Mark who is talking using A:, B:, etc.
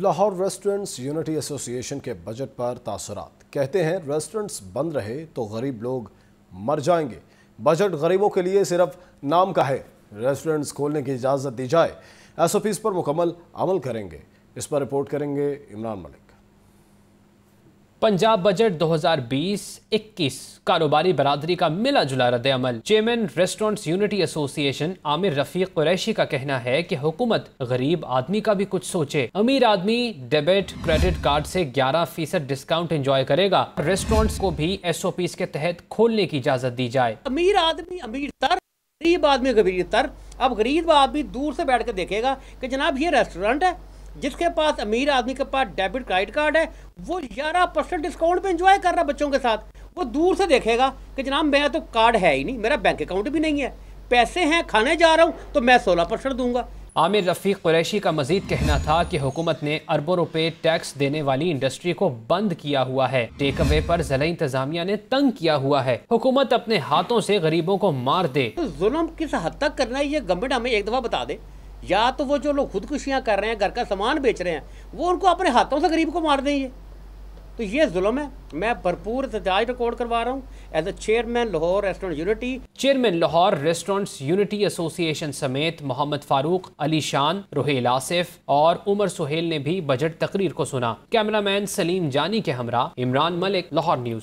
A: Lahore restaurants unity association के budget पर तासुरात। कहते हैं रेस्टोरेंट्स बंद रहे तो गरीब लोग मर जाएंगे। बजट गरीबों के लिए सिर्फ नाम का है। रेस्टोरेंट्स खोलने की इजाज़त दी जाए, एसओपीज पर मुकम्मल अमल करेंगे। इस पर रिपोर्ट करेंगे इमरान मलिक।
B: पंजाब बजट 2020-21 कारोबारी बरादरी का मिला जुला रद्द-ए-अमल। Chairman restaurants unity association Aamir Rafiq Qureshi का कहना है कि हुकूमत गरीब आदमी का भी कुछ सोचे। अमीर आदमी डेबिट क्रेडिट कार्ड से 11% डिस्काउंट एंजॉय करेगा। रेस्टोरेंट्स को भी एसओपीज के तहत खोलने की इजाजत दी जाए।
C: अमीर आदमी अमीर तर, गरीब आदमी गरीब तर। अब गरीब आदमी दूर से बैठ कर देखेगा कि जनाब ये रेस्टोरेंट है, जिसके पास अमीर आदमी के पास डेबिट क्रेडिट कार्ड है, वो 11% डिस्काउंट पे एंजॉय कर रहा है बच्चों के साथ। वो दूर से देखेगा कि जनाब मैं तो कार्ड है ही नहीं, मेरा बैंक अकाउंट भी नहीं है, पैसे हैं खाने जा रहा हूँ तो मैं 16% दूंगा।
B: आमिर रफीक कुरैशी का मजीद कहना था कि हुकूमत ने अरबों रुपए टैक्स देने वाली इंडस्ट्री को बंद किया हुआ है। टेक अवे पर जिला इंतजामिया ने तंग किया हुआ है। हुकूमत अपने हाथों से गरीबों को मार दे।
C: तो जुल्म किस हद तक करना है ये गवर्नमेंट हमें एक दफा बता दे। या तो वो जो लोग खुदकुशियां कर रहे हैं, घर का सामान बेच रहे हैं, वो उनको अपने हाथों से गरीब को मार देंगे। तो ये जुल्म है। मैं भरपूर एहतजाज रिकॉर्ड करवा रहा हूँ as a chairman Lahore restaurant unity.
B: Chairman Lahore restaurants unity association समेत मोहम्मद फारूक, अली शान, रोहेल आसिफ और उमर सुहेल ने भी बजट तकरीर को सुना। कैमरामैन सलीम जानी के हमरा इमरान मलिक, लाहौर न्यूज।